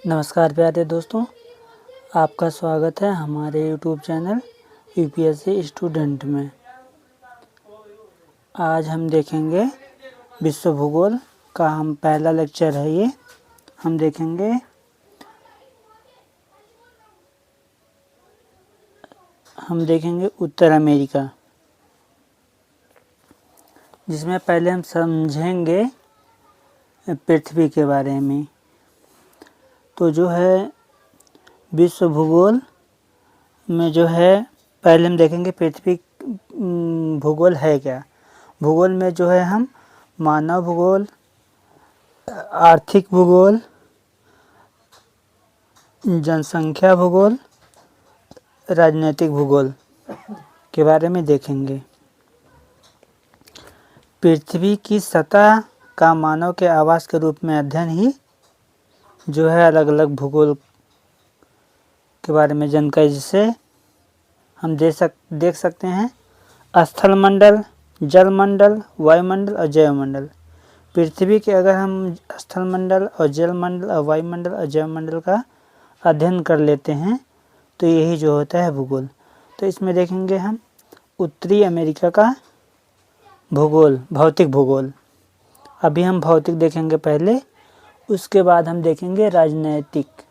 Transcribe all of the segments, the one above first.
नमस्कार प्यारे दोस्तों, आपका स्वागत है हमारे YouTube चैनल यूपीएससी स्टूडेंट में। आज हम देखेंगे विश्व भूगोल का हम पहला लेक्चर है ये। हम देखेंगे उत्तर अमेरिका, जिसमें पहले हम समझेंगे पृथ्वी के बारे में। तो जो है विश्व भूगोल में जो है पहले हम देखेंगे पृथ्वी भूगोल है क्या। भूगोल में जो है हम मानव भूगोल, आर्थिक भूगोल, जनसंख्या भूगोल, राजनीतिक भूगोल के बारे में देखेंगे। पृथ्वी की सतह का मानव के आवास के रूप में अध्ययन ही जो है अलग अलग भूगोल के बारे में जानकारी, जिसे हम देख सकते हैं स्थल मंडल, जल मंडल, वायुमंडल और जैवमंडल। पृथ्वी के अगर हम स्थल मंडल और जल मंडल और वायुमंडल और जैवमंडल का अध्ययन कर लेते हैं तो यही जो होता है भूगोल। तो इसमें देखेंगे हम उत्तरी अमेरिका का भूगोल, भौतिक भूगोल। अभी हम भौतिक देखेंगे पहले, उसके बाद हम देखेंगे राजनैतिक।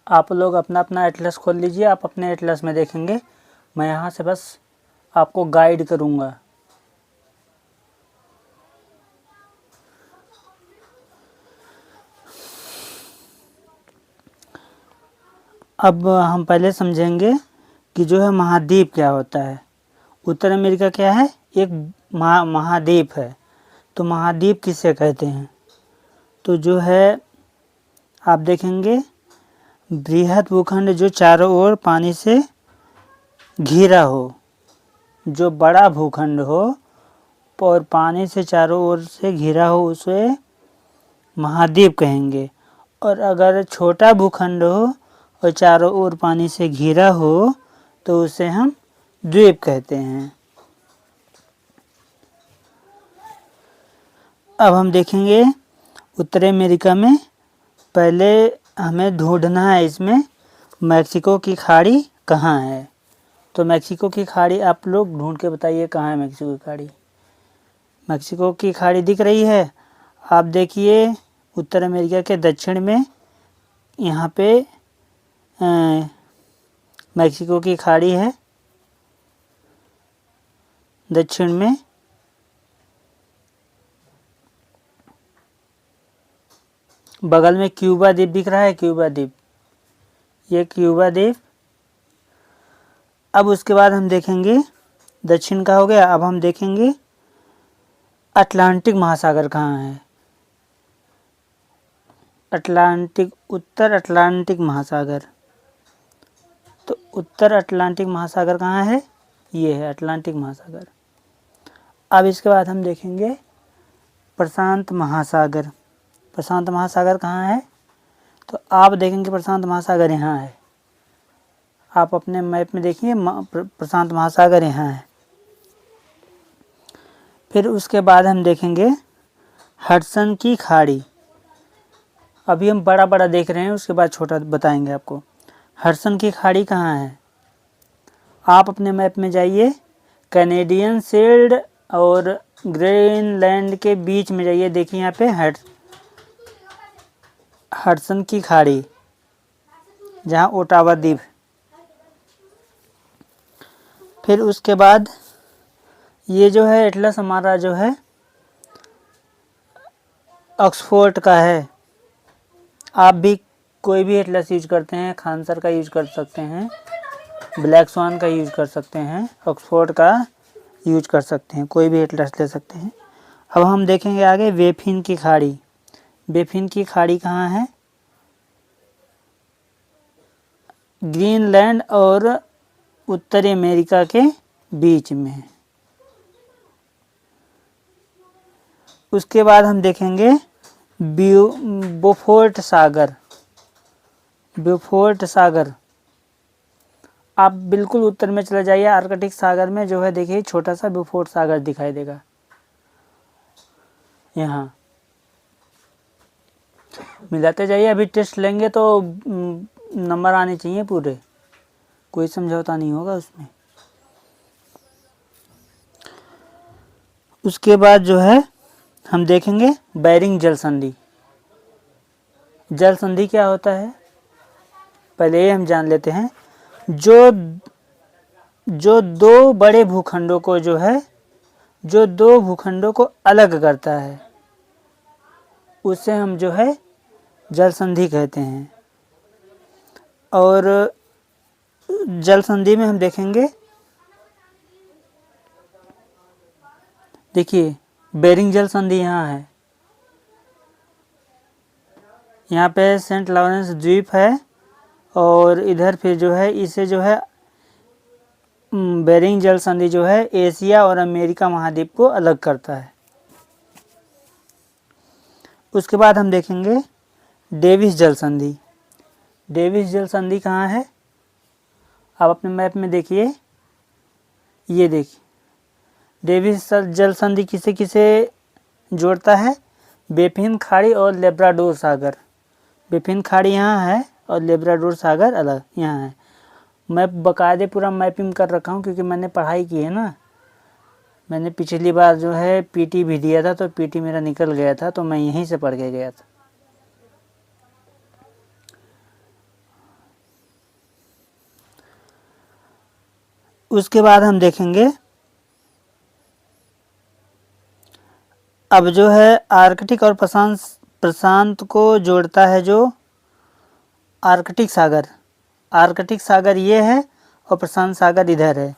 आप लोग अपना अपना एटलस खोल लीजिए, आप अपने एटलस में देखेंगे। मैं यहाँ से बस आपको गाइड करूँगा। अब हम पहले समझेंगे कि जो है महाद्वीप क्या होता है। उत्तर अमेरिका क्या है? एक महाद्वीप है। तो महाद्वीप किसे कहते हैं? तो जो है आप देखेंगे बृहद भूखंड जो चारों ओर पानी से घिरा हो, जो बड़ा भूखंड हो और पानी से चारों ओर से घिरा हो उसे महाद्वीप कहेंगे। और अगर छोटा भूखंड हो और चारों ओर पानी से घिरा हो तो उसे हम द्वीप कहते हैं। अब हम देखेंगे उत्तरी अमेरिका में पहले हमें ढूंढना है इसमें मैक्सिको की खाड़ी कहाँ है। तो मैक्सिको की खाड़ी आप लोग ढूंढ के बताइए कहाँ है मैक्सिको की खाड़ी। मैक्सिको की खाड़ी दिख रही है? आप देखिए उत्तर अमेरिका के दक्षिण में यहाँ पे मैक्सिको की खाड़ी है दक्षिण में। बगल में क्यूबा द्वीप दिख रहा है, क्यूबा द्वीप, ये क्यूबा द्वीप। अब उसके बाद हम देखेंगे दक्षिण का हो गया। अब हम देखेंगे अटलांटिक महासागर कहाँ है। अटलांटिक, उत्तर अटलांटिक महासागर। तो उत्तर अटलांटिक महासागर कहाँ है? ये है अटलांटिक महासागर। अब इसके बाद हम देखेंगे प्रशांत महासागर। प्रशांत महासागर कहाँ है? तो आप देखेंगे प्रशांत महासागर यहाँ है। आप अपने मैप में देखिए प्रशांत महासागर यहाँ है। फिर उसके बाद हम देखेंगे हडसन की खाड़ी। अभी हम बड़ा बड़ा देख रहे हैं, उसके बाद छोटा बताएंगे आपको। हडसन की खाड़ी कहाँ है? आप अपने मैप में जाइए, कैनेडियन शील्ड और ग्रीनलैंड के बीच में जाइए। देखिए यहाँ पे हडसन की खाड़ी, जहाँ ओटावा द्वीप। फिर उसके बाद ये जो है एटलस हमारा जो है ऑक्सफोर्ड का है। आप भी कोई भी एटलस यूज करते हैं, खानसर का यूज कर सकते हैं, ब्लैक स्वान का यूज कर सकते हैं, ऑक्सफोर्ड का यूज कर सकते हैं, कोई भी एटलस ले सकते हैं। अब हम देखेंगे आगे बेफिन की खाड़ी। बेफिन की खाड़ी कहाँ है? ग्रीनलैंड और उत्तरी अमेरिका के बीच में। उसके बाद हम देखेंगे बोफोर्ट सागर। बोफोर्ट सागर, आप बिल्कुल उत्तर में चले जाइए, आर्कटिक सागर में जो है देखिए छोटा सा बोफोर्ट सागर दिखाई देगा यहाँ। मिलाते जाइए, अभी टेस्ट लेंगे तो नंबर आने चाहिए पूरे, कोई समझौता नहीं होगा उसमें। उसके बाद जो है हम देखेंगे बैरिंग जल संधि। जल संधि क्या होता है पहले ये हम जान लेते हैं। जो दो बड़े भूखंडों को जो है, जो दो भूखंडों को अलग करता है, उसे हम जो है जल संधि कहते हैं। और जल संधि में हम देखेंगे, देखिए बेरिंग जल संधि यहाँ है, यहाँ पे सेंट लॉरेंस द्वीप है, और इधर फिर जो है इसे जो है बेरिंग जल संधि जो है एशिया और अमेरिका महाद्वीप को अलग करता है। उसके बाद हम देखेंगे डेविस जल संधि। डेविस जल संधि कहाँ है, आप अपने मैप में देखिए, ये देखिए डेविस जल संधि किसे किसे जोड़ता है, बेफिन खाड़ी और लेब्राडोर सागर। बेफिन खाड़ी यहाँ है और लेब्राडोर सागर अलग यहाँ है। मैं बकायदे पूरा मैपिंग कर रखा हूँ क्योंकि मैंने पढ़ाई की है ना, मैंने पिछली बार जो है पीटी भी दिया था, तो पीटी मेरा निकल गया था, तो मैं यहीं से पढ़ के गया था। उसके बाद हम देखेंगे अब जो है आर्कटिक और प्रशांत को जोड़ता है जो आर्कटिक सागर। आर्कटिक सागर ये है और प्रशांत सागर इधर है।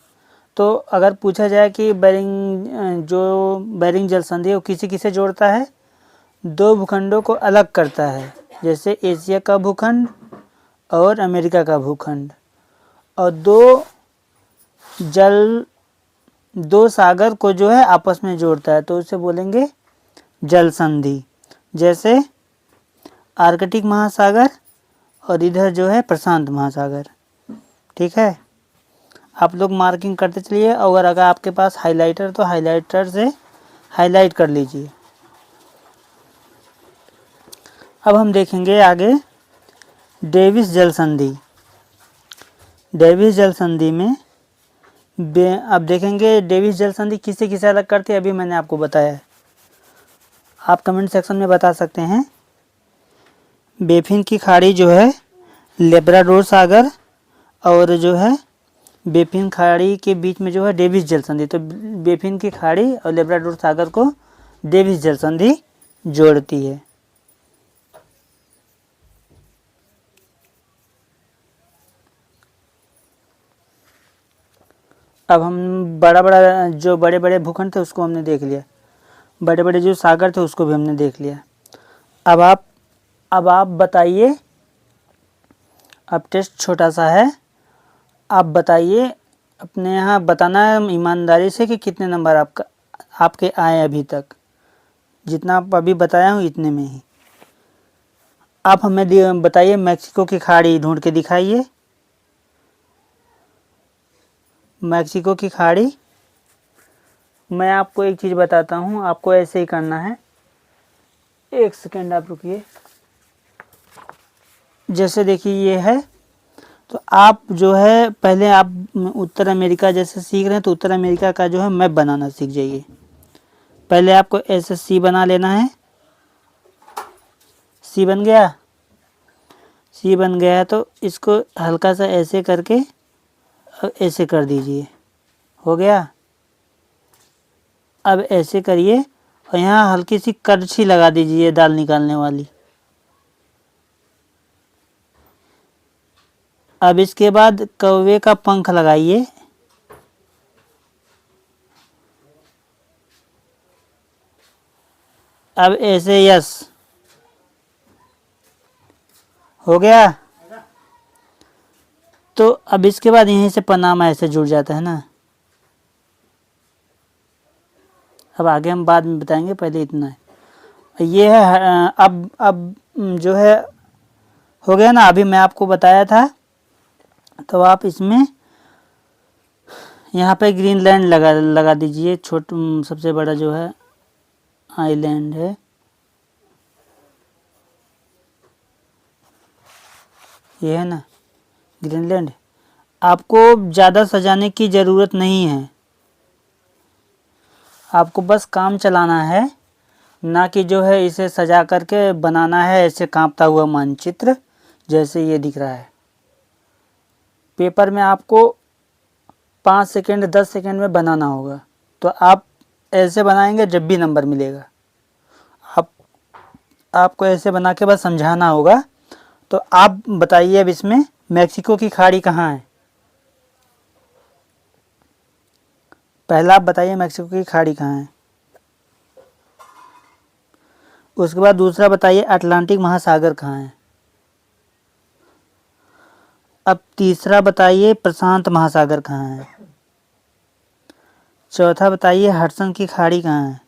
तो अगर पूछा जाए कि बेरिंग जल संधि वो किसे किसे जोड़ता है, दो भूखंडों को अलग करता है, जैसे एशिया का भूखंड और अमेरिका का भूखंड, और दो सागर को जो है आपस में जोड़ता है, तो उसे बोलेंगे जल संधि। जैसे आर्कटिक महासागर और इधर जो है प्रशांत महासागर। ठीक है, आप लोग मार्किंग करते चलिए, और अगर आपके पास हाइलाइटर तो हाइलाइटर से हाइलाइट कर लीजिए। अब हम देखेंगे आगे डेविस जल संधि। डेविस जल संधि में अब देखेंगे डेविस जल संधि किसे किसे अलग करती है, अभी मैंने आपको बताया है, आप कमेंट सेक्शन में बता सकते हैं। बेफिन की खाड़ी जो है लेब्राडोर सागर, और जो है बेफिन खाड़ी के बीच में जो है डेविस जल संधि, तो बेफिन की खाड़ी और लेब्राडोर सागर को डेविस जल संधि जोड़ती है। अब हम बड़े बड़े भूखंड थे उसको हमने देख लिया, बड़े बड़े जो सागर थे उसको भी हमने देख लिया। अब आप बताइए, अब टेस्ट छोटा सा है, आप बताइए, अपने यहाँ बताना है ईमानदारी से कि कितने नंबर आपके आए अभी तक। जितना आप अभी बताया हूँ इतने में ही आप हमें बताइए। मैक्सिको की खाड़ी ढूंढ के दिखाइए, मैक्सिको की खाड़ी। मैं आपको एक चीज़ बताता हूँ, आपको ऐसे ही करना है, एक सेकेंड आप रुकिए। जैसे देखिए ये है, तो आप जो है पहले आप उत्तर अमेरिका जैसे सीख रहे हैं, तो उत्तर अमेरिका का जो है मैप बनाना सीख जाइए। पहले आपको ऐसे सी बना लेना है। सी बन गया, सी बन गया तो इसको हल्का सा ऐसे करके ऐसे कर दीजिए, हो गया। अब ऐसे करिए और यहाँ हल्की सी करछी लगा दीजिए दाल निकालने वाली। अब इसके बाद कौवे का पंख लगाइए, अब ऐसे यस, हो गया। तो अब इसके बाद यहीं से पनामा ऐसे जुड़ जाता है ना। अब आगे हम बाद में बताएंगे, पहले इतना है। ये है अब जो है हो गया ना, अभी मैं आपको बताया था। तो आप इसमें यहाँ पे ग्रीनलैंड लगा दीजिए, सबसे बड़ा जो है आइलैंड है। ये है ना ग्रीनलैंड। आपको ज़्यादा सजाने की ज़रूरत नहीं है, आपको बस काम चलाना है, ना कि जो है इसे सजा करके बनाना है ऐसे कांपता हुआ मानचित्र जैसे ये दिख रहा है। पेपर में आपको 5 सेकंड 10 सेकंड में बनाना होगा, तो आप ऐसे बनाएंगे जब भी नंबर मिलेगा। आपको ऐसे बना के बस समझाना होगा। तो आप बताइए अब इसमें मैक्सिको की खाड़ी कहाँ है? पहला आप बताइए मैक्सिको की खाड़ी कहाँ है। उसके बाद दूसरा बताइए अटलांटिक महासागर कहाँ है। अब तीसरा बताइए प्रशांत महासागर कहाँ है। चौथा बताइए हडसन की खाड़ी कहाँ है।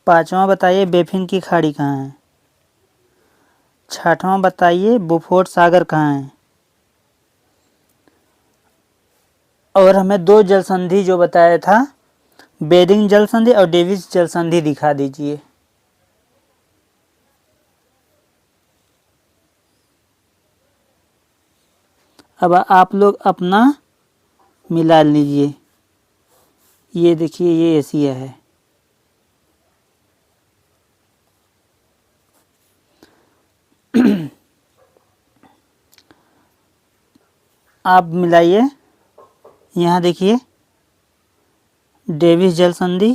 पांचवा बताइए बेफिन की खाड़ी कहाँ है। छठवां बताइए बोफोर्स सागर कहाँ है। और हमें 2 जल संधि जो बताया था, बेरिंग जल संधि और डेविस जल संधि दिखा दीजिए। अब आप लोग अपना मिला लीजिए। ये देखिए ये एशिया है। आप मिलाइए। यहाँ देखिए डेविस जल संधि।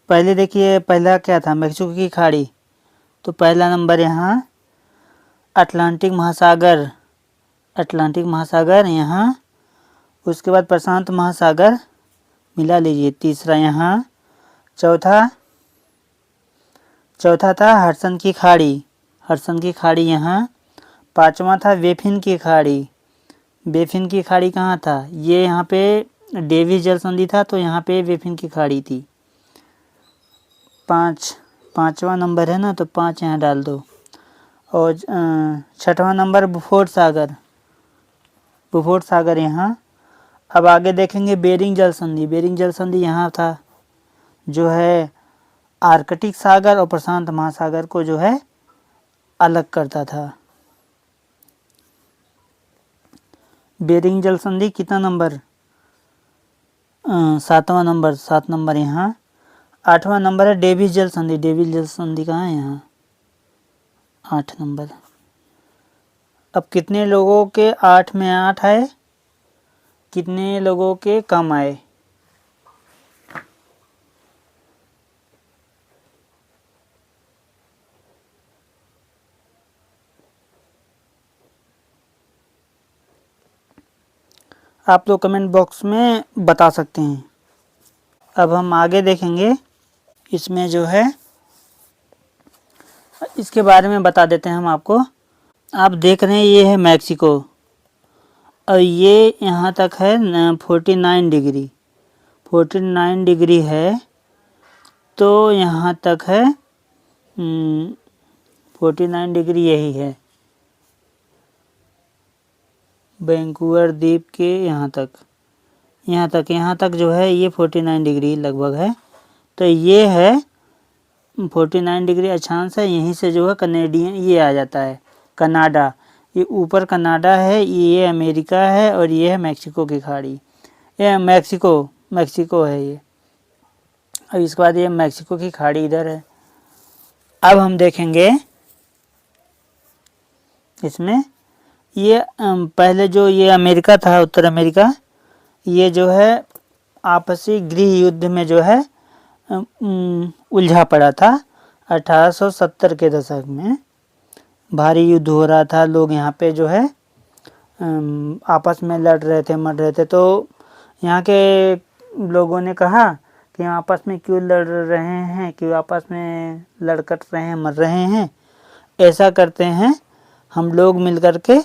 पहले देखिए पहला क्या था, मैक्सिको की खाड़ी, तो पहला नंबर यहाँ अटलांटिक महासागर, अटलांटिक महासागर यहाँ। उसके बाद प्रशांत महासागर मिला लीजिए, तीसरा यहाँ। चौथा था हडसन की खाड़ी, हडसन की खाड़ी यहाँ। पांचवा था बेफिन की खाड़ी, बेफिन की खाड़ी कहाँ था, ये यहाँ पे डेविस जल संधि था तो यहाँ पे बेफिन की खाड़ी थी। पांचवा नंबर है ना, तो 5 यहाँ डाल दो। और छठवां नंबर बोफोर्स सागर, बोफोर्स सागर यहाँ। अब आगे देखेंगे बेरिंग जल संधि, बेरिंग जल संधि यहाँ था, जो है आर्कटिक सागर और प्रशांत महासागर को जो है अलग करता था। बेरिंग जल संधि कितना नंबर, 7वां नंबर, 7 नंबर यहाँ। 8वां नंबर है डेविस जल संधि, डेविस जल संधि कहाँ है, यहाँ 8 नंबर। अब कितने लोगों के 8 में 8 आए, कितने लोगों के कम आए? आप लोग कमेंट बॉक्स में बता सकते हैं। अब हम आगे देखेंगे, इसमें जो है इसके बारे में बता देते हैं हम आपको। आप देख रहे हैं ये है मैक्सिको और ये यहाँ तक है 49 डिग्री, 49 डिग्री है, तो यहाँ तक है 49 डिग्री यही है वैंकूवर द्वीप के यहाँ तक जो है ये 49 डिग्री लगभग है। तो ये है 49 डिग्री अक्षांश है, यहीं से जो है कनेडियन ये आ जाता है कनाडा, ये ऊपर कनाडा है, ये अमेरिका है और ये है मैक्सिको की खाड़ी, ये मैक्सिको है ये। और इसके बाद ये मैक्सिको की खाड़ी इधर है। अब हम देखेंगे इसमें ये पहले जो ये अमेरिका था, उत्तर अमेरिका, ये जो है आपसी गृह युद्ध में जो है उलझा पड़ा था। 1870 के दशक में भारी युद्ध हो रहा था, लोग यहाँ पे जो है आपस में लड़ रहे थे, मर रहे थे। तो यहाँ के लोगों ने कहा कि आपस में क्यों लड़ रहे हैं, क्यों आपस में लड़कट रहे हैं, मर रहे हैं, ऐसा करते हैं हम लोग मिलकर के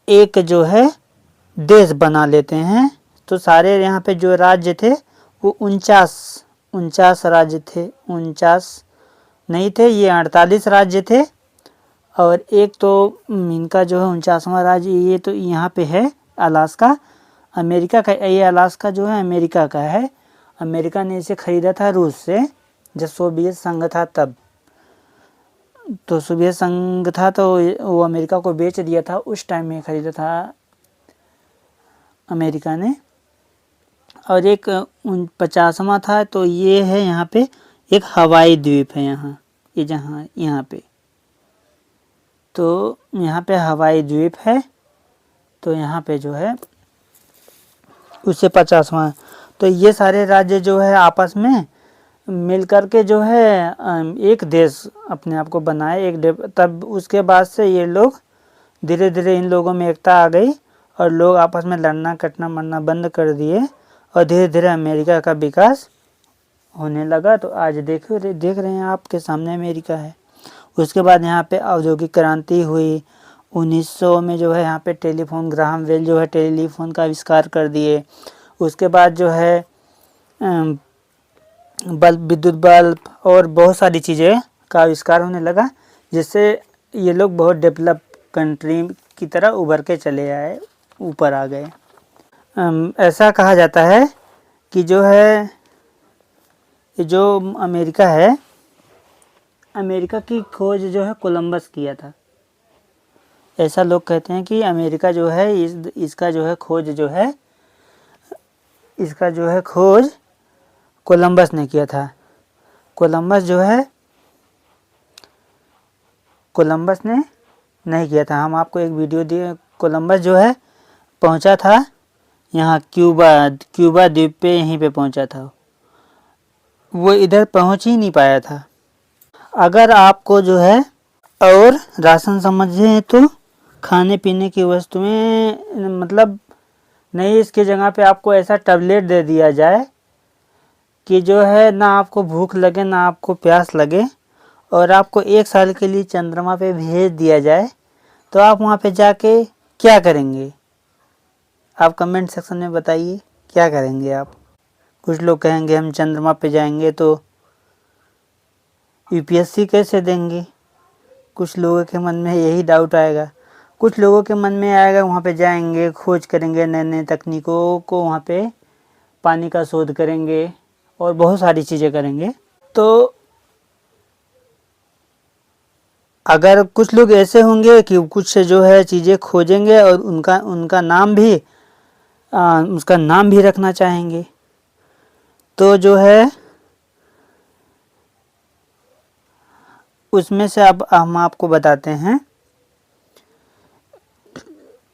एक जो है देश बना लेते हैं। तो सारे यहाँ पे जो राज्य थे वो 49 राज्य थे, 49 नहीं थे, ये 48 राज्य थे। और एक तो इनका जो है 49वां राज्य ये तो यहाँ पे है अलास्का, अमेरिका का, ये अलास्का जो है अमेरिका का है। अमेरिका ने इसे खरीदा था रूस से, जब सोवियत संघ था तब। तो सोवियत संघ था तो वो अमेरिका को बेच दिया था, उस टाइम में ख़रीदा था अमेरिका ने। और एक 50वां था, तो ये है यहाँ पे एक हवाई द्वीप है यहाँ, ये जहाँ यहाँ पे, तो यहाँ पे हवाई द्वीप है, तो यहाँ पे जो है उससे 50वां। तो ये सारे राज्य जो है आपस में मिलकर के जो है एक देश अपने आप को बनाए, तब उसके बाद से ये लोग धीरे धीरे इन लोगों में एकता आ गई और लोग आपस में लड़ना कटना मरना बंद कर दिए और धीरे धीरे अमेरिका का विकास होने लगा। तो आज देख रहे हैं आपके सामने अमेरिका है। उसके बाद यहाँ पे औद्योगिक क्रांति हुई 1900 में, जो है यहाँ पे टेलीफोन, ग्राहम बेल जो है टेलीफोन का आविष्कार कर दिए। उसके बाद जो है विद्युत बल्ब और बहुत सारी चीज़ें का आविष्कार होने लगा, जिससे ये लोग बहुत डेवलप कंट्री की तरह उभर के चले आए, ऊपर आ गए। ऐसा कहा जाता है कि जो है जो अमेरिका है, अमेरिका की खोज जो है कोलंबस किया था। ऐसा लोग कहते हैं कि अमेरिका जो है इसका जो है खोज कोलंबस ने किया था। कोलंबस ने नहीं किया था। हम आपको एक वीडियो दिए, कोलंबस जो है पहुंचा था यहाँ क्यूबा द्वीप पे, यहीं पे पहुंचा था, वो इधर पहुंच ही नहीं पाया था। अगर आपको जो है और राशन समझे तो खाने पीने की वस्तुएं मतलब नहीं, इसकी जगह पे आपको ऐसा टैबलेट दे दिया जाए कि जो है ना आपको भूख लगे ना आपको प्यास लगे, और आपको 1 साल के लिए चंद्रमा पे भेज दिया जाए, तो आप वहाँ पे जाके क्या करेंगे? आप कमेंट सेक्शन में बताइए क्या करेंगे आप। कुछ लोग कहेंगे हम चंद्रमा पे जाएंगे तो यूपीएससी कैसे देंगे, कुछ लोगों के मन में यही डाउट आएगा। कुछ लोगों के मन में आएगा वहाँ पे जाएंगे, खोज करेंगे, नए नए तकनीकों को वहाँ पे पानी का शोध करेंगे और बहुत सारी चीज़ें करेंगे। तो अगर कुछ लोग ऐसे होंगे कि कुछ जो है चीज़ें खोजेंगे और उनका नाम भी उसका नाम भी रखना चाहेंगे, तो जो है उसमें से अब हम आपको बताते हैं।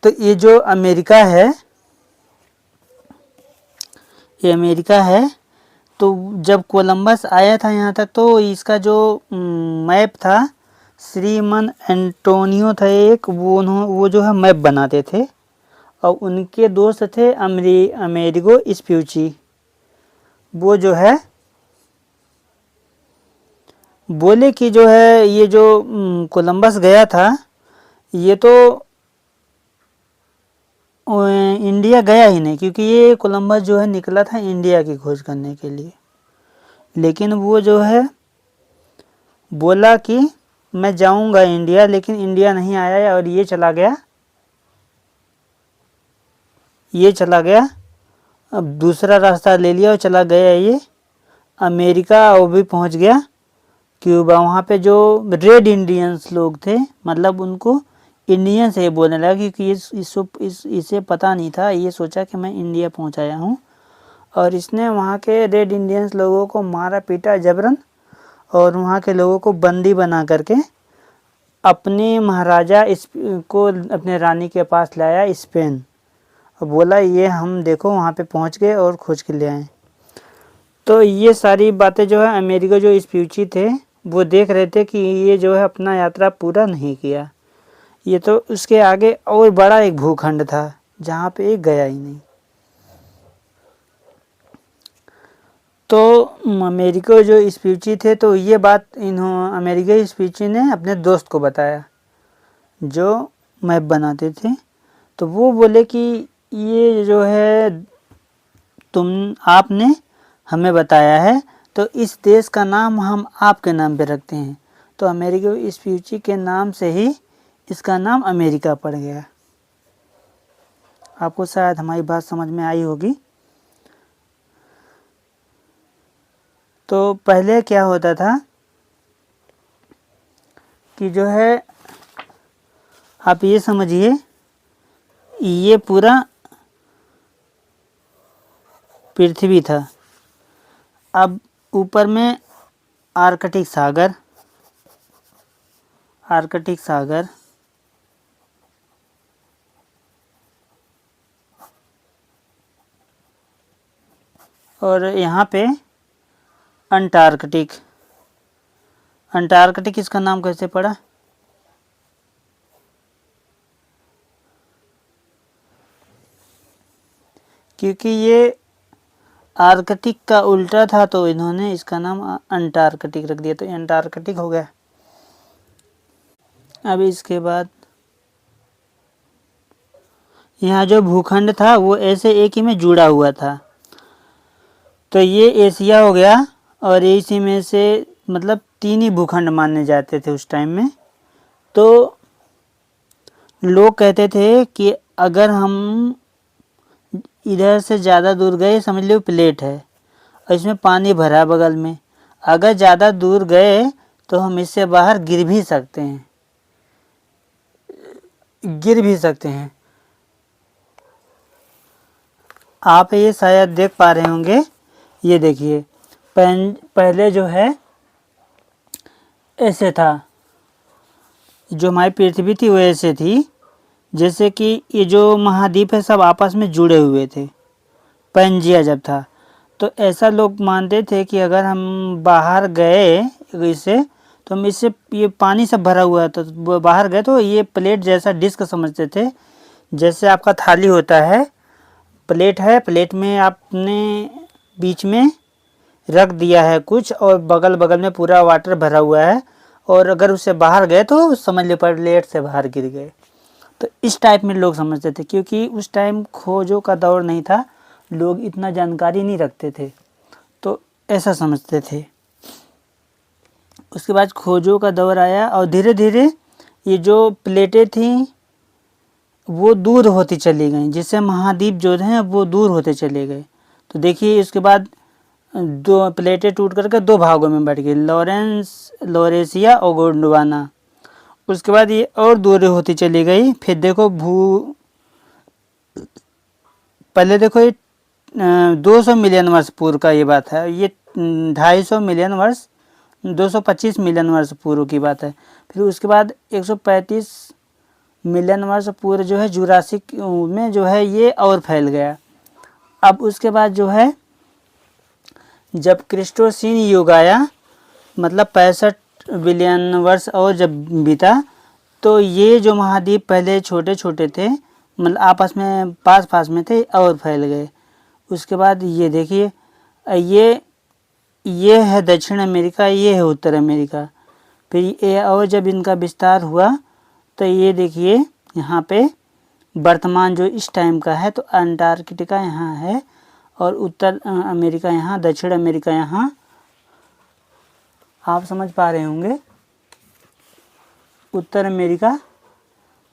तो ये जो अमेरिका है, ये अमेरिका है, तो जब कोलंबस आया था यहाँ तक, तो इसका जो मैप था, श्रीमन एंटोनियो था एक, वो जो है मैप बनाते थे, और उनके दोस्त थे अमेरिगो स्प्यूची। वो जो है बोले कि जो है ये जो कोलंबस गया था, ये तो इंडिया गया ही नहीं, क्योंकि ये कोलंबस जो है निकला था इंडिया की खोज करने के लिए। लेकिन वो जो है बोला कि मैं जाऊंगा इंडिया, लेकिन इंडिया नहीं आया और ये चला गया, अब दूसरा रास्ता ले लिया और चला गया ये अमेरिका, और भी पहुंच गया क्यूबा। वहाँ पे जो रेड इंडियंस लोग थे, मतलब उनको इंडियन से बोलने लगा, क्योंकि इसे पता नहीं था, ये सोचा कि मैं इंडिया पहुंचाया हूँ, और इसने वहाँ के रेड इंडियंस लोगों को मारा पीटा जबरन, और वहाँ के लोगों को बंदी बना करके अपने महाराजा को अपने रानी के पास लाया स्पेन, और बोला ये हम देखो वहाँ पे पहुँच गए और खोज के ले आए। तो ये सारी बातें जो है अमेरिका जो स्प्यूची थे वो देख रहे थे कि ये जो है अपना यात्रा पूरा नहीं किया, ये तो उसके आगे और बड़ा एक भूखंड था जहाँ पे ये गया ही नहीं। तो अमेरिका जो स्प्यूची थे, तो ये बात अमेरिका स्प्यूची ने अपने दोस्त को बताया जो मैप बनाते थे। तो वो बोले कि ये जो है आपने हमें बताया है, तो इस देश का नाम हम आपके नाम पे रखते हैं। तो अमेरिका स्प्यूची के नाम से ही इसका नाम अमेरिका पड़ गया। आपको शायद हमारी बात समझ में आई होगी। तो पहले क्या होता था कि जो है आप ये समझिए ये पूरा पृथ्वी था। अब ऊपर में आर्कटिक सागर, आर्कटिक सागर, और यहाँ पे अंटार्कटिक। अंटार्कटिक इसका नाम कैसे पड़ा? क्योंकि ये आर्कटिक का उल्टा था तो इन्होंने इसका नाम अंटार्कटिक रख दिया, तो अंटार्कटिक हो गया। अब इसके बाद यहाँ जो भूखंड था वो ऐसे एक ही में जुड़ा हुआ था, तो ये एशिया हो गया, और इसी में से मतलब 3 ही भूखंड माने जाते थे उस टाइम में। तो लोग कहते थे कि अगर हम इधर से ज़्यादा दूर गए, समझ लो प्लेट है और इसमें पानी भरा बगल में, अगर ज़्यादा दूर गए तो हम इससे बाहर गिर भी सकते हैं, गिर भी सकते हैं। आप ये शायद देख पा रहे होंगे, ये देखिए पहले जो है ऐसे था, जो हमारी पृथ्वी थी वो ऐसे थी, जैसे कि ये जो महाद्वीप है सब आपस में जुड़े हुए थे पैंजिया जब था। तो ऐसा लोग मानते थे कि अगर हम बाहर गए इससे, तो हम इससे ये पानी सब भरा हुआ है तो बाहर गए तो ये प्लेट जैसा डिस्क समझते थे। जैसे आपका थाली होता है, प्लेट है, प्लेट में आपने बीच में रख दिया है कुछ और बगल बगल में पूरा वाटर भरा हुआ है, और अगर उससे बाहर गए तो समझ लो प्लेट से बाहर गिर गए। तो इस टाइप में लोग समझते थे, क्योंकि उस टाइम खोजों का दौर नहीं था, लोग इतना जानकारी नहीं रखते थे, तो ऐसा समझते थे। उसके बाद खोजों का दौर आया और धीरे धीरे ये जो प्लेटें थीं वो दूर होती चली गई, जिससे महाद्वीप जो हैं वो दूर होते चले गए। तो देखिए इसके बाद 2 प्लेटें टूट करके 2 भागों में बढ़ गई, लॉरेशिया और गोंडवाना। उसके बाद ये और दूर होती चली गई। फिर देखो पहले देखो ये 200 मिलियन वर्ष पूर्व का ये बात है, ये 250 मिलियन वर्ष 225 मिलियन वर्ष पूर्व की बात है। फिर उसके बाद 135 मिलियन वर्ष पूर्व जो है जुरासिक में जो है ये और फैल गया। अब उसके बाद जो है जब क्रिस्टोसीन युग आया, मतलब 65 बिलियन वर्ष और जब बीता, तो ये जो महाद्वीप पहले छोटे छोटे थे, मतलब आपस में पास पास में थे, और फैल गए। उसके बाद ये देखिए ये है दक्षिण अमेरिका, ये है उत्तर अमेरिका। फिर ये और जब इनका विस्तार हुआ तो ये देखिए यहाँ पे वर्तमान जो इस टाइम का है, तो अंटार्कटिका यहाँ है और उत्तर अमेरिका यहाँ, दक्षिण अमेरिका यहाँ, आप समझ पा रहे होंगे। उत्तर अमेरिका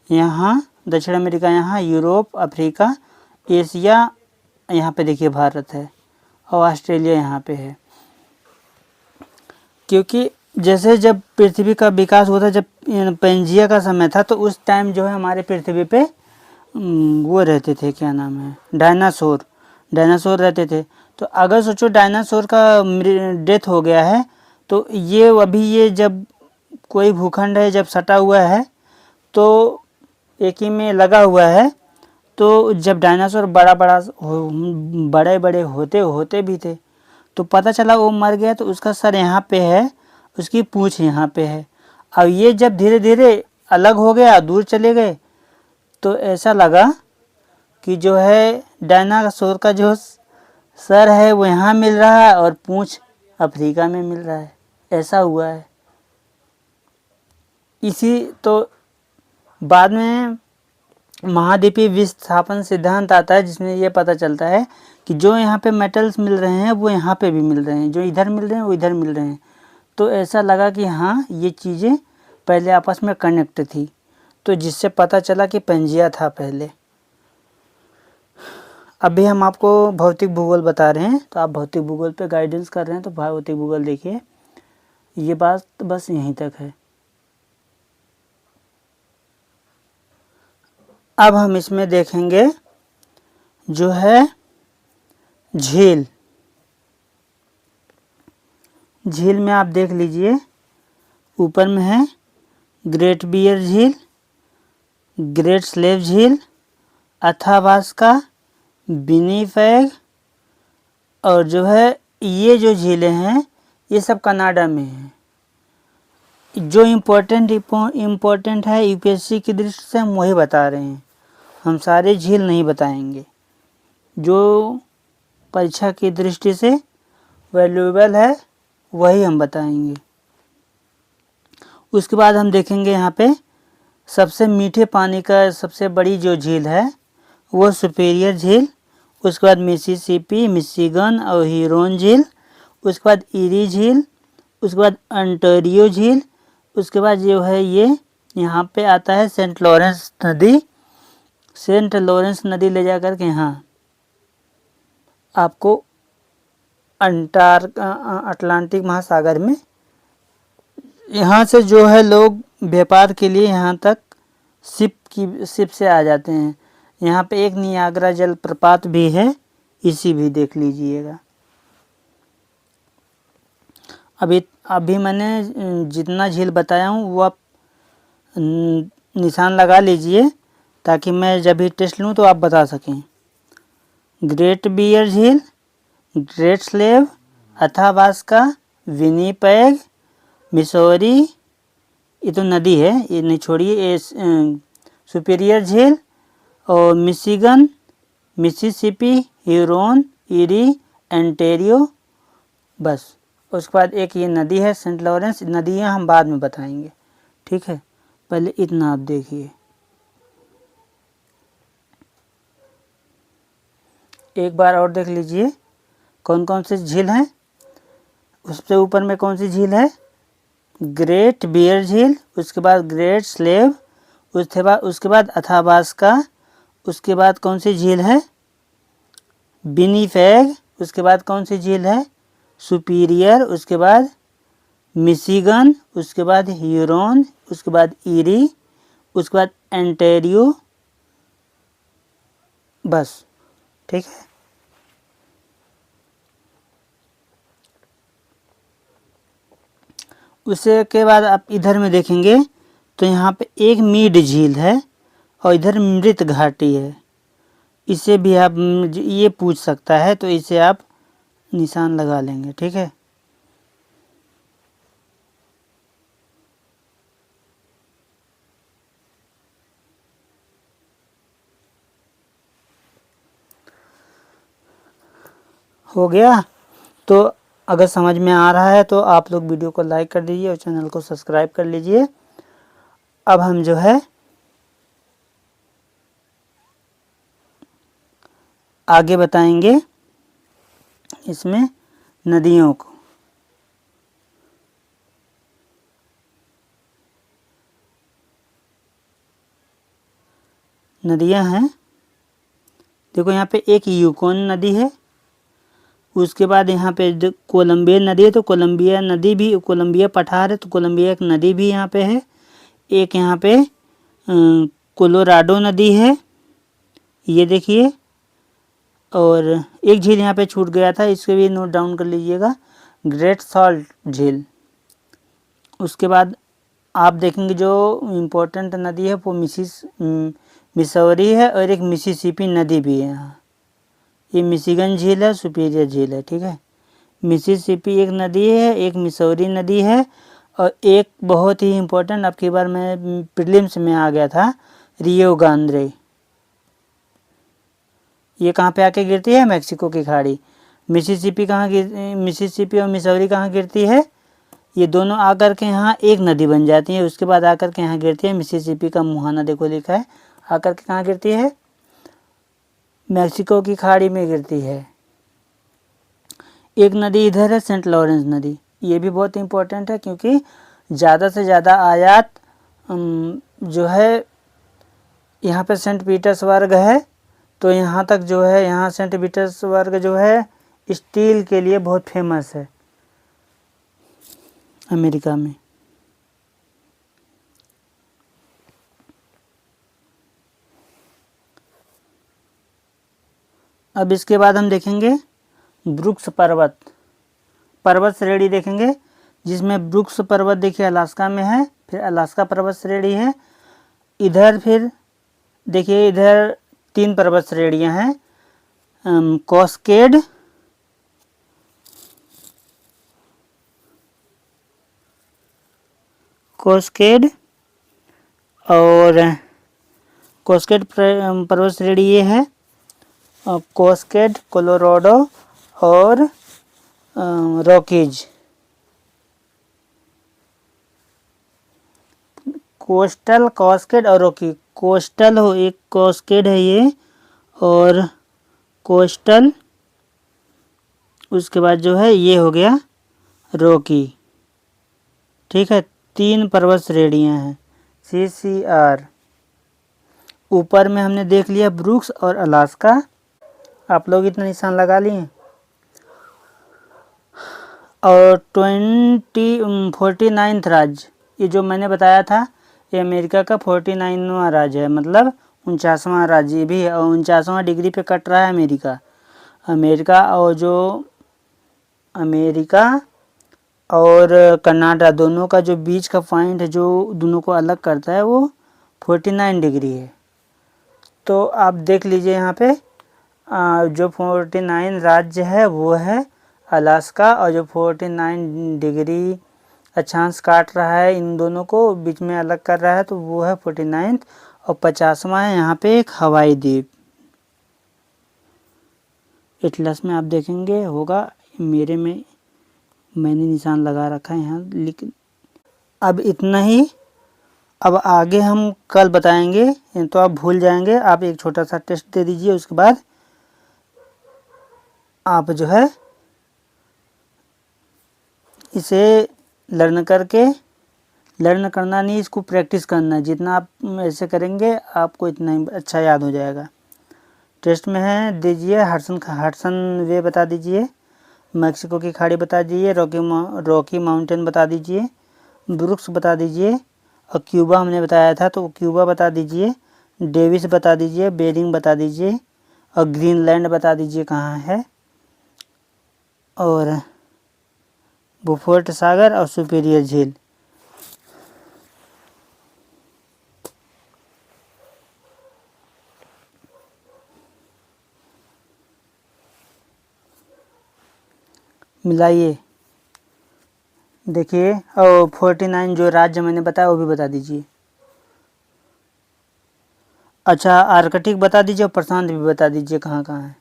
यहाँ, दक्षिण अमेरिका यहाँ, यूरोप, अफ्रीका, एशिया यहाँ पे देखिए भारत है, और ऑस्ट्रेलिया यहाँ पे है। क्योंकि जैसे जब पृथ्वी का विकास हुआ था, जब पैंजिया का समय था, तो उस टाइम जो है हमारे पृथ्वी पे वो रहते थे, क्या नाम है, डायनासोर रहते थे। तो अगर सोचो डायनासोर का डेथ हो गया है, तो ये अभी ये जब कोई भूखंड है जब सटा हुआ है तो एक ही में लगा हुआ है, तो जब डायनासोर बड़े बड़े होते भी थे, तो पता चला वो मर गया, तो उसका सर यहाँ पे है, उसकी पूँछ यहाँ पे है। अब ये जब धीरे धीरे अलग हो गया, दूर चले गए, तो ऐसा लगा कि जो है डायनासोर का जो सर है वो यहाँ मिल रहा है और पूँछ अफ्रीका में मिल रहा है, ऐसा हुआ है। इसी तो बाद में महाद्वीपीय विस्थापन सिद्धांत आता है, जिसमें ये पता चलता है कि जो यहाँ पे मेटल्स मिल रहे हैं वो यहाँ पे भी मिल रहे हैं, जो इधर मिल रहे हैं वो इधर मिल रहे हैं। तो ऐसा लगा कि हाँ ये चीज़ें पहले आपस में कनेक्ट थी, तो जिससे पता चला कि पैंजिया था पहले। अभी हम आपको भौतिक भूगोल बता रहे हैं, तो आप भौतिक भूगोल पे गाइडेंस कर रहे हैं, तो भौतिक भूगोल देखिए, ये बात बस यहीं तक है। अब हम इसमें देखेंगे जो है झील। झील में आप देख लीजिए, ऊपर में है ग्रेट बियर झील, ग्रेट स्लेव झील, अथाबास्का, विनिपेग, और जो है ये जो झीलें हैं ये सब कनाडा में हैं। जो इम्पोर्टेंट है यूपीएससी की दृष्टि से हम वही बता रहे हैं, हम सारे झील नहीं बताएंगे। जो परीक्षा की दृष्टि से वैल्यूएबल है वही हम बताएंगे। उसके बाद हम देखेंगे यहाँ पे सबसे मीठे पानी का सबसे बड़ी जो झील है वो सुपीरियर झील, उसके बाद मिसिसिपी, मिशिगन और ह्यूरोन झील, उसके बाद ईरी झील, उसके बाद अंटारियो झील, उसके बाद जो है ये यहाँ पे आता है सेंट लॉरेंस नदी। सेंट लॉरेंस नदी ले जाकर के यहाँ आपको अटलांटिक महासागर में, यहाँ से जो है लोग व्यापार के लिए यहाँ तक शिप से आ जाते हैं। यहाँ पे एक नियाग्रा जलप्रपात भी है, इसी भी देख लीजिएगा। अभी मैंने जितना झील बताया हूँ वो आप निशान लगा लीजिए ताकि मैं जब भी टेस्ट लूँ तो आप बता सकें। ग्रेट बियर झील, great slave, Athabasca, Winnipeg, Missouri, ये तो नदी है, ये नहीं छोड़िए, सुपीरियर झील, और Michigan, Mississippi, Huron, eerie, Ontario, बस। उसके बाद एक ये नदी है सेंट लॉरेंस। नदियाँ हम बाद में बताएंगे, ठीक है, पहले इतना आप देखिए। एक बार और देख लीजिए कौन कौन से झील हैं। उससे ऊपर में कौन सी झील है? ग्रेट बियर झील, उसके बाद ग्रेट स्लेव, उसके बाद अथाबास्का, उसके बाद कौन सी झील है? विनिपेग, उसके बाद कौन सी झील है? सुपीरियर, उसके बाद मिशिगन, उसके बाद ह्यूरोन, उसके बाद ईरी, उसके बाद ओंटारियो, बस, ठीक है। उसके के बाद आप इधर में देखेंगे तो यहाँ पे एक मीड झील है और इधर मृत घाटी है। इसे भी आप ये पूछ सकता है तो इसे आप निशान लगा लेंगे, ठीक है। हो गया। तो अगर समझ में आ रहा है तो आप लोग वीडियो को लाइक कर दीजिए और चैनल को सब्सक्राइब कर लीजिए। अब हम जो है आगे बताएंगे इसमें नदियों को। नदियां हैं, देखो यहाँ पे एक यूकोन नदी है, उसके बाद यहाँ पे कोलंबिया नदी है, तो कोलंबिया नदी भी, कोलंबिया पठार है तो कोलंबिया एक नदी भी यहाँ पे है। एक यहाँ पे कोलोराडो नदी है, ये देखिए। और एक झील यहाँ पे छूट गया था, इसको भी नोट डाउन कर लीजिएगा, ग्रेट सॉल्ट झील। उसके बाद आप देखेंगे जो इम्पोर्टेंट नदी है वो मिसौरी है और एक मिसिसिपी नदी भी है यहाँ। ये मिशिगन झील है, सुपीरियर झील है, ठीक है। मिसिसिपी एक नदी है, एक मिसौरी नदी है, और एक बहुत ही इम्पोर्टेंट अब की बार मैं प्रीलिम्स में आ गया था, रियो ग्रांडे। ये कहाँ पे आके गिरती है? मैक्सिको की खाड़ी। मिसिसिपी मिसिसिपी और मिसौरी कहाँ गिरती है? ये दोनों आकर के यहाँ एक नदी बन जाती है, उसके बाद आकर के यहाँ गिरती है। मिसिसिपी का मुहाना देखो लिखा है, आकर के कहाँ गिरती है? मैक्सिको की खाड़ी में गिरती है। एक नदी इधर है सेंट लॉरेंस नदी, ये भी बहुत इम्पोर्टेंट है क्योंकि ज़्यादा से ज़्यादा आयात जो है यहाँ पे सेंट पीटर्सबर्ग है, तो यहाँ तक जो है, यहाँ सेंट पीटर्सबर्ग जो है स्टील के लिए बहुत फेमस है अमेरिका में। अब इसके बाद हम देखेंगे ब्रुक्स पर्वत श्रेणी देखेंगे, जिसमें ब्रुक्स पर्वत देखिए अलास्का में है, फिर अलास्का पर्वत श्रेणी है। इधर फिर देखिए इधर 3 पर्वत श्रेणियाँ हैं, कोस्केड और कोस्केड पर्वत श्रेणी ये है, कोस्केड, कोलोराडो और रॉकीज। कोस्टल, कोस्केड और रॉकी। कोस्टल हो एक कोस्केड है ये, और कोस्टल, उसके बाद जो है ये हो गया रॉकी। ठीक है, 3 पर्वत श्रेणियाँ हैं CCR। ऊपर में हमने देख लिया ब्रुक्स और अलास्का। आप लोग इतना निशान लगा लिए। और 49th राज्य, ये जो मैंने बताया था ये अमेरिका का 49वां राज्य है, मतलब 49वां राज्य भी है, और 49वां डिग्री पे कट रहा है अमेरिका और जो अमेरिका और कनाडा दोनों का जो बीच का पॉइंट है जो दोनों को अलग करता है वो 49 डिग्री है। तो आप देख लीजिए यहाँ पे जो 49 राज्य है वो है अलास्का, और जो 49 डिग्री अक्षांश काट रहा है इन दोनों को बीच में अलग कर रहा है तो वो है 49, और 50वां है यहाँ पे एक हवाई द्वीप। एटलस में आप देखेंगे होगा, मेरे में मैंने निशान लगा रखा है यहाँ, लेकिन अब इतना ही। अब आगे हम कल बताएंगे, तो आप भूल जाएंगे। आप एक छोटा सा टेस्ट दे दीजिए, उसके बाद आप जो है इसे लर्न करना नहीं, इसको प्रैक्टिस करना। जितना आप ऐसे करेंगे आपको इतना ही अच्छा याद हो जाएगा। टेस्ट में है दीजिए हडसन वे बता दीजिए, मैक्सिको की खाड़ी बता दीजिए, रॉकी माउंटेन बता दीजिए, ब्रुक्स बता दीजिए, और क्यूबा हमने बताया था तो क्यूबा बता दीजिए, डेविस बता दीजिए, बेरिंग बता दीजिए, और ग्रीनलैंड बता दीजिए कहाँ है, और बुफोर्ट सागर और सुपीरियर झील। मिलाइए देखिए, और 49 जो राज्य मैंने बताया वो भी बता दीजिए। अच्छा, आर्कटिक बता दीजिए और प्रशांत भी बता दीजिए कहाँ कहाँ है।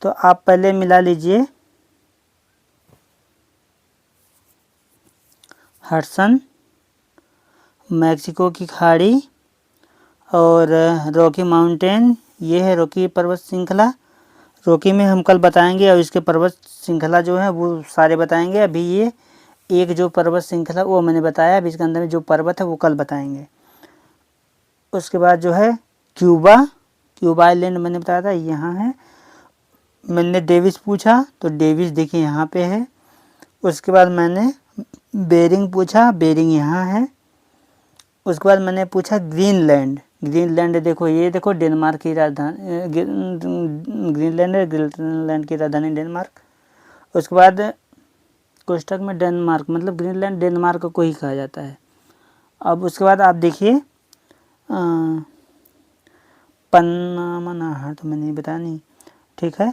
तो आप पहले मिला लीजिए हडसन, मैक्सिको की खाड़ी और रॉकी माउंटेन, ये है रॉकी पर्वत श्रृंखला। रॉकी में हम कल बताएंगे और इसके पर्वत श्रृंखला जो है वो सारे बताएंगे। अभी ये एक जो पर्वत श्रृंखला वो मैंने बताया, अभी इसके अंदर में जो पर्वत है वो कल बताएंगे। उसके बाद जो है क्यूबा आइलैंड मैंने बताया था यहाँ है। मैंने डेविस पूछा तो डेविस देखिए यहाँ पे है। उसके बाद मैंने बेरिंग पूछा, बेरिंग यहाँ है। उसके बाद मैंने पूछा ग्रीनलैंड देखो, ये देखो डेनमार्क की राजधानी ग्रीनलैंड की राजधानी डेनमार्क। उसके बाद कोष्टक में डेनमार्क, मतलब ग्रीनलैंड डेनमार्क को ही कहा जाता है। अब उसके बाद आप देखिए पनामा नहर तो मैंने बताया नहीं, ठीक है।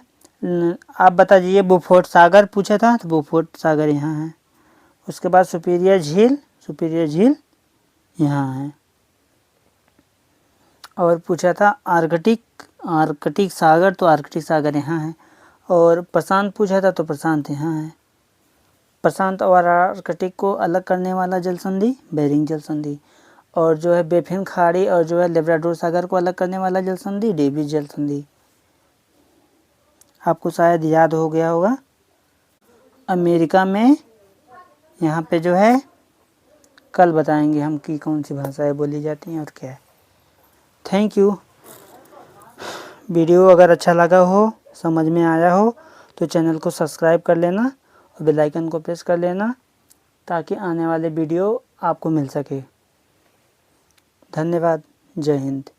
आप बता दीजिए बुफोर्ट सागर पूछा था तो बुफोर्ट सागर यहाँ है। उसके बाद सुपीरियर झील यहाँ है। और पूछा था आर्कटिक सागर तो आर्कटिक सागर यहाँ है। और प्रशांत पूछा था तो प्रशांत यहाँ है। प्रशांत और आर्कटिक को अलग करने वाला जल संधि बेरिंग जल संधि, और जो है बेफिन खाड़ी और जो है लेब्राडोर सागर को अलग करने वाला जल संधि डेविस जल संधि। आपको शायद याद हो गया होगा। अमेरिका में यहाँ पे जो है कल बताएंगे हम कि कौन सी भाषाएं बोली जाती हैं और क्या है। Thank you. वीडियो अगर अच्छा लगा हो, समझ में आया हो तो चैनल को सब्सक्राइब कर लेना और बेल आइकन को प्रेस कर लेना ताकि आने वाले वीडियो आपको मिल सके। धन्यवाद। जय हिंद।